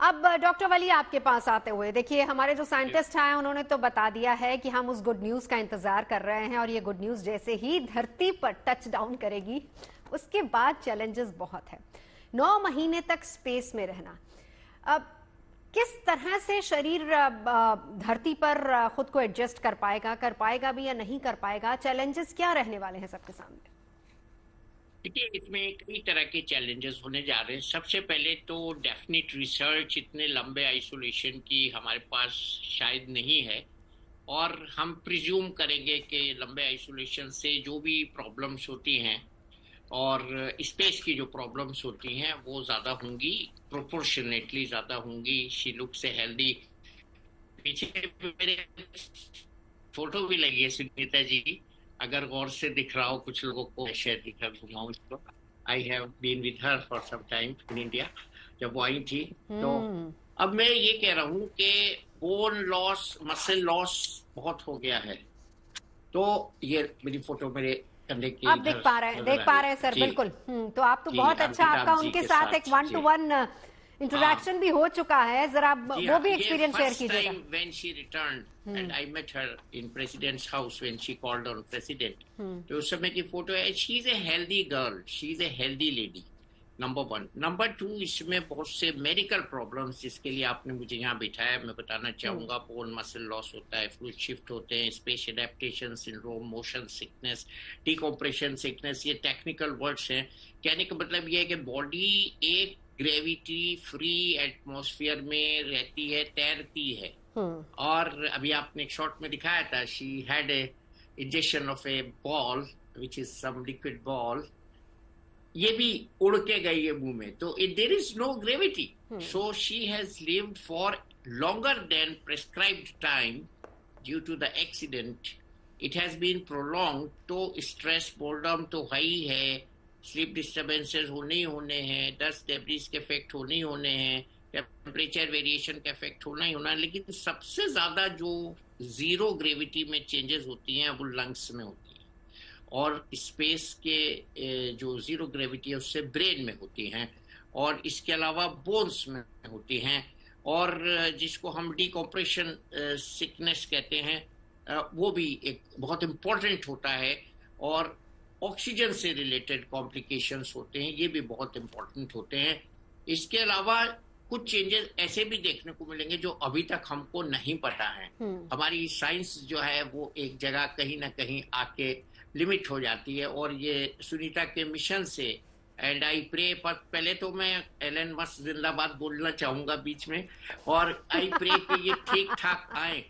अब डॉक्टर वली आपके पास आते हुए देखिए, हमारे जो साइंटिस्ट हैं उन्होंने तो बता दिया है कि हम उस गुड न्यूज का इंतजार कर रहे हैं और ये गुड न्यूज जैसे ही धरती पर टच डाउन करेगी उसके बाद चैलेंजेस बहुत है। 9 महीने तक स्पेस में रहना, अब किस तरह से शरीर धरती पर खुद को एडजस्ट कर पाएगा भी या नहीं कर पाएगा, चैलेंजेस क्या रहने वाले हैं सबके सामने? देखिए, इसमें कई तरह के चैलेंजेस होने जा रहे हैं। सबसे पहले तो डेफिनेट रिसर्च इतने लंबे आइसोलेशन की हमारे पास शायद नहीं है, और हम प्रिज्यूम करेंगे कि लंबे आइसोलेशन से जो भी प्रॉब्लम्स होती हैं और स्पेस की जो प्रॉब्लम्स होती हैं वो ज़्यादा होंगी, प्रोपोर्शनेटली ज़्यादा होंगी। शी लुक से हेल्दी। पीछे मेरे फोटो भी लगी है सुनीता जी की, अगर गौर से दिख रहा हो कुछ लोगों को, शेयर दिखा घुमाऊं इसको। I have been with her for some time in India, जब वो आई थी। तो अब मैं ये कह रहा हूँ कि बोन लॉस, मसल लॉस बहुत हो गया है। तो ये मेरी फोटो मेरे कंधे के आप देख पा रहे हैं सर, बिल्कुल। तो आप तो बहुत अच्छा, आपका उनके साथ एक 1-to-1 इंटरेक्शन भी हो चुका है, जरा वो भी एक्सपीरियंस शेयर कीजिएगा। When she returned and I met her in president's house when she called on president, तो उस समय की फोटो है। she is a healthy girl, she is a healthy lady, number 1। Number 2, इसमें बहुत से मेडिकल प्रॉब्लम्स जिसके लिए आपने मुझे यहाँ बिठाया, मैं बताना चाहूंगा। बोन मसल लॉस होता है, फ्लूइड शिफ्ट होते हैं, space adaptation syndrome, motion sickness, decompression sickness, ये टेक्निकल वर्ड्स हैं। कहने का मतलब ये है कि बॉडी एक ग्रेविटी फ्री एटमॉस्फेयर में रहती है, तैरती है। और अभी आपने एक शॉट में दिखाया था, she had a injection of a ball which is some liquid ball, ये भी उड़ के गई है मुंह में। तो there is no gravity, so she has lived for longer than prescribed time due to the accident. It has been prolong. तो स्ट्रेस, बोर्डम तो हाई है, स्लीप डिस्टर्बेंसेस होने ही होने हैं, डस्ट डेब्रिस के इफेक्ट होने ही होने हैं, टेम्परेचर वेरिएशन का इफेक्ट होना ही होना है। लेकिन सबसे ज्यादा जो जीरो ग्रेविटी में चेंजेस होती हैं वो लंग्स में होती हैं, और स्पेस के जो जीरो ग्रेविटी है उससे ब्रेन में होती हैं, और इसके अलावा बोन्स में होती हैं। और जिसको हम डिकम्प्रेशन सिकनेस कहते हैं, वो भी एक बहुत इम्पोर्टेंट होता है। और ऑक्सीजन से रिलेटेड कॉम्प्लिकेशंस होते हैं, ये भी बहुत इम्पोर्टेंट होते हैं। इसके अलावा कुछ चेंजेस ऐसे भी देखने को मिलेंगे जो अभी तक हमको नहीं पता है। हमारी साइंस जो है वो एक जगह कहीं ना कहीं आके लिमिट हो जाती है, और ये सुनीता के मिशन से, एंड आई प्रे, पर पहले तो मैं एलन मस्क जिंदाबाद बोलना चाहूंगा बीच में, और आई प्रे कि ये ठीक ठाक आए,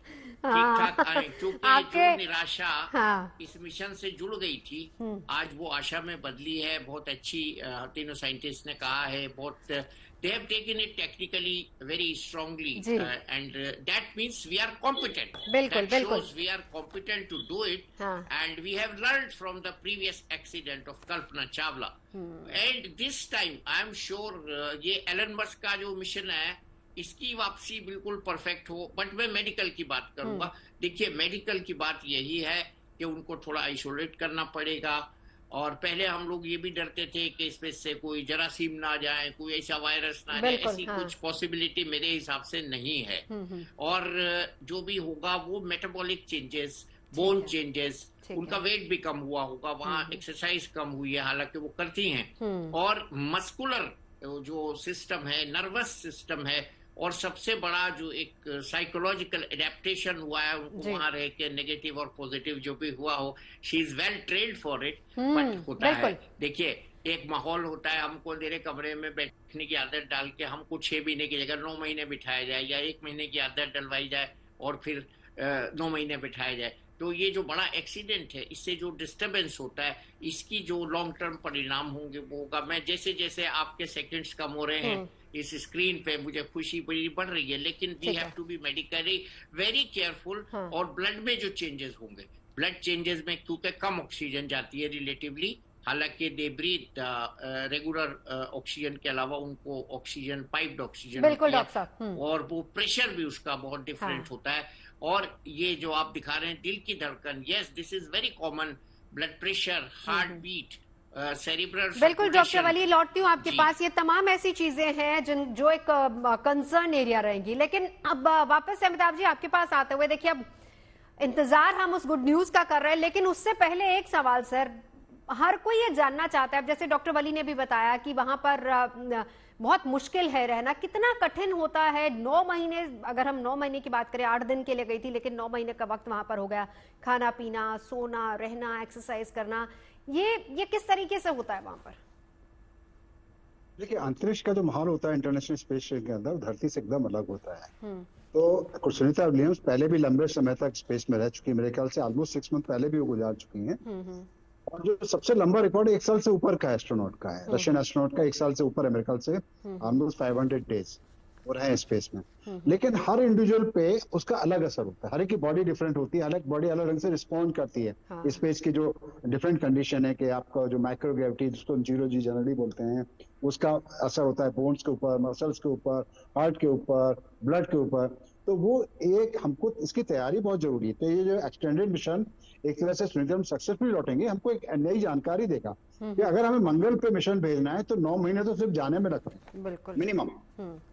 क्योंकि जो निराशा इस मिशन से जुड़ गई थी, आज वो आशा में बदली है। बहुत अच्छी तीनों साइंटिस्ट ने कहा है, बहुत they have taken it technically very strongly, and that means we are competent. That shows we are competent to do it, and we have learned from the previous accident of Kalpana Chawla, and this time I am sure ये Elon Musk का जो mission है इसकी वापसी बिल्कुल perfect हो। But मैं medical की बात करूंगा। देखिए, मेडिकल की बात यही है कि उनको थोड़ा आइसोलेट करना पड़ेगा, और पहले हम लोग ये भी डरते थे कि इसमें से कोई जरासीम ना जाए, कोई ऐसा वायरस ना जाए, ऐसी कुछ पॉसिबिलिटी मेरे हिसाब से नहीं है। और जो भी होगा वो मेटाबॉलिक चेंजेस, बोन चेंजेस, उनका वेट भी कम हुआ होगा, वहाँ एक्सरसाइज कम हुई है, हालांकि वो करती हैं। और मस्कुलर जो सिस्टम है, नर्वस सिस्टम है, और सबसे बड़ा जो एक साइकोलॉजिकल एडेप्टेशन हुआ है उनको वहां रह के, नेगेटिव और पॉजिटिव जो भी हुआ हो, she is well trained for it. But होता है, देखिए, एक माहौल होता है, हमको अंधेरे कमरे में बैठने की आदत डाल के हमको 6 महीने की जगह 9 महीने बिठाया जाए, या 1 महीने की आदत डलवाई जाए और फिर 9 महीने बिठाया जाए। तो ये जो बड़ा एक्सीडेंट है, इससे जो डिस्टर्बेंस होता है, इसकी जो लॉन्ग टर्म परिणाम होंगे वो होगा। मैं जैसे जैसे आपके सेकंड्स कम हो रहे हैं इस स्क्रीन पे, मुझे खुशी बड़ी बढ़ रही है, लेकिन we have to be medically very careful. और ब्लड में जो चेंजेस होंगे, ब्लड चेंजेस में क्योंकि कम ऑक्सीजन जाती है रिलेटिवली, हालांकि दे ब्रीथ रेगुलर ऑक्सीजन के अलावा उनको ऑक्सीजन, पाइप्ड ऑक्सीजन, और वो प्रेशर भी उसका बहुत डिफरेंट होता है। और ये जो आप दिखा रहे हैं दिल की धड़कन, yes, this is very common, blood pressure, heart beat, cerebral बिल्कुल डॉक्टर सर्कुलेशन। वली, लौटती हूँ आपके जी। पास। ये तमाम ऐसी चीजें हैं जो एक कंसर्न एरिया रहेंगी, लेकिन अब वापस से अमिताभ जी आपके पास आते हुए, देखिए अब इंतजार हम उस गुड न्यूज का कर रहे हैं, लेकिन उससे पहले एक सवाल सर, हर कोई ये जानना चाहता है। अब जैसे डॉक्टर वली ने भी बताया कि वहां पर बहुत मुश्किल है रहना, कितना कठिन होता है। 9 महीने, अगर हम 9 महीने की बात करें, 8 दिन के लिए गई थी, लेकिन 9 महीने का वक्त वहां पर हो गया। खाना पीना, सोना, रहना, एक्सरसाइज करना, ये किस तरीके से होता है वहां पर? देखिए, अंतरिक्ष का जो माहौल होता है इंटरनेशनल स्पेस स्टेशन के अंदर, धरती से एकदम अलग होता है। हम्म। तो सुनीता विलियम्स पहले भी लंबे समय तक स्पेस में रह चुकी है, मेरे ख्याल से ऑलमोस्ट 6 मंथ पहले भी वो गुजार चुकी हैं। और जो सबसे लंबा रिकॉर्ड 1 साल से ऊपर का एस्ट्रोनॉट का है, रशियन एस्ट्रोनॉट का 1 साल से ऊपर है मेरे ख्याल से, ऑलमोस्ट 500 डेज वो रहे स्पेस में। लेकिन हर इंडिविजुअल पे उसका अलग असर होता है, हर एक की बॉडी डिफरेंट होती है, अलग बॉडी अलग रंग से रिस्पॉन्ड करती है। हाँ। स्पेस की जो डिफरेंट कंडीशन है कि आपका जो माइक्रोग्रेविटी, जिसको 0 G जनरली बोलते हैं, उसका असर होता है बोन्स के ऊपर, मसल्स के ऊपर, हार्ट के ऊपर, ब्लड के ऊपर। तो वो एक हमको इसकी तैयारी बहुत जरूरी है। तो ये जो एक्सटेंडेड मिशन एक तरह से सुनीता, हम सक्सेसफुल लौटेंगे, हमको एक नई जानकारी देगा कि अगर हमें मंगल पे मिशन भेजना है तो 9 महीने तो सिर्फ जाने में लगते हैं बिल्कुल। मिनिमम,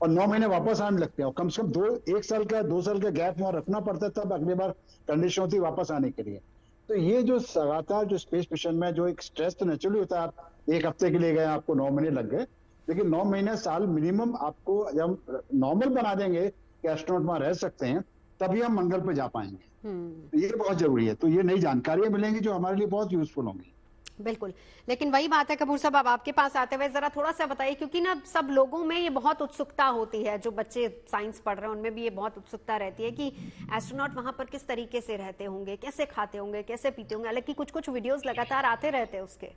और 9 महीने वापस आने लगते हैं, और कम से कम 1 साल का 2 साल का गैप वहां रखना पड़ता है, तब अगली बार कंडीशन होती है वापस आने के लिए। तो ये जो लगातार जो स्पेस मिशन में जो एक स्ट्रेस तो नेचुरली होता है, आप 1 हफ्ते के लिए गए, आपको 9 महीने लग गए, लेकिन 9 महीने साल मिनिमम आपको जब हम नॉर्मल बना देंगे कि एस्ट्रोनॉट वहां रह सकते हैं, तभी हम मंगल पे जा पाएंगे। तो ये बहुत जरूरी है। तो ये नई जानकारियां मिलेंगी जो हमारे लिए बहुत यूजफुल होंगी। बिल्कुल, लेकिन वही बात है कपूर साहब, अब आपके पास आते हुए जरा थोड़ा सा बताइए, क्योंकि ना सब लोगों में ये बहुत उत्सुकता होती है, जो बच्चे साइंस पढ़ रहे हैं उनमें भी ये बहुत उत्सुकता रहती है कि एस्ट्रोनॉट वहां पर किस तरीके से रहते होंगे, कैसे खाते होंगे, कैसे पीते होंगे। हालांकि कुछ कुछ वीडियोस लगातार आते रहते हैं उसके।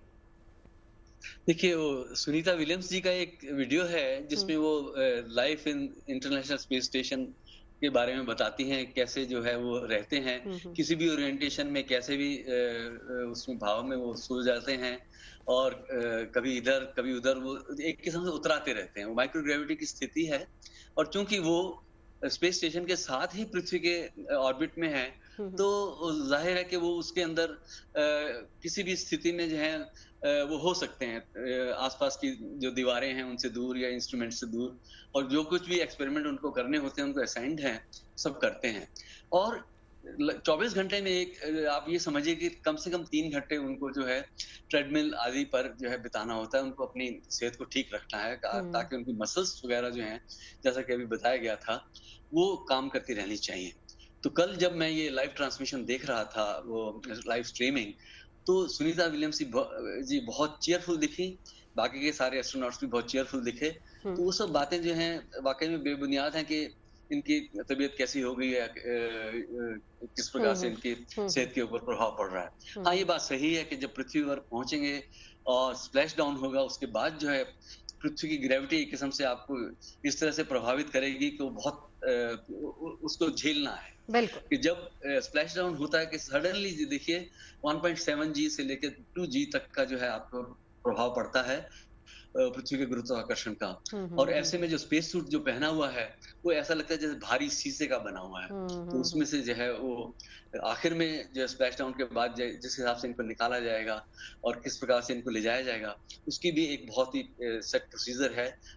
देखिए, वो सुनीता विलियम्स जी का एक वीडियो है जिसमें वो life in international space station के बारे में बताती हैं, कैसे जो है वो रहते हैं, किसी भी ओरिएंटेशन में कैसे भी उसमें भाव में वो सो जाते हैं, और कभी इधर कभी उधर वो एक किस्म से उतराते रहते हैं। वो माइक्रोग्रेविटी की स्थिति है, और चूंकि वो स्पेस स्टेशन के साथ ही पृथ्वी के ऑर्बिट में है, तो जाहिर है कि वो उसके अंदर किसी भी स्थिति में जो है वो हो सकते हैं, आसपास की जो दीवारें हैं उनसे दूर या इंस्ट्रूमेंट से दूर, और जो कुछ भी एक्सपेरिमेंट उनको करने होते हैं, उनको असाइंड हैं, सब करते हैं। और 24 घंटे में एक आप ये समझिए कि कम से कम 3 घंटे उनको जो है ट्रेडमिल आदि पर जो है बिताना होता है। उनको अपनी सेहत को ठीक रखना है, ताकि उनकी मसल्स वगैरह जो हैं, जैसा कि अभी बताया गया था, वो काम करती रहनी चाहिए। तो कल जब मैं ये लाइव ट्रांसमिशन देख रहा था, वो लाइव स्ट्रीमिंग, तो सुनीता विलियम्स जी बहुत चीयरफुल दिखी, बाकी के सारे एस्ट्रोनॉट्स भी बहुत चीयरफुल दिखे। तो वो सब बातें जो हैं वाकई में बेबुनियाद हैं कि इनकी तबीयत कैसी हो गई है, किस प्रकार से इनकी सेहत के ऊपर प्रभाव पड़ रहा है। हाँ, ये बात सही है कि जब पृथ्वी पर पहुंचेंगे और स्प्लैश डाउन होगा, उसके बाद जो है पृथ्वी की ग्रेविटी एक किस्म से आपको इस तरह से प्रभावित करेगी कि वो बहुत उसको झेलना है। बिल्कुल। कि जब स्प्लैश डाउन होता है कि सडनली देखिए 1.7 G से लेकर 2 G तक का जो है आपको प्रभाव पड़ता है पृथ्वी के गुरुत्वाकर्षण का। और ऐसे में जो स्पेस सूट जो पहना हुआ है, वो ऐसा लगता है जैसे भारी शीशे का बना हुआ है। तो उसमें से जो है वो आखिर में जो स्प्लैश डाउन के बाद जिस हिसाब से इनको निकाला जाएगा और किस प्रकार से इनको ले जाया जाएगा, उसकी भी एक बहुत ही सेट प्रोसीजर है,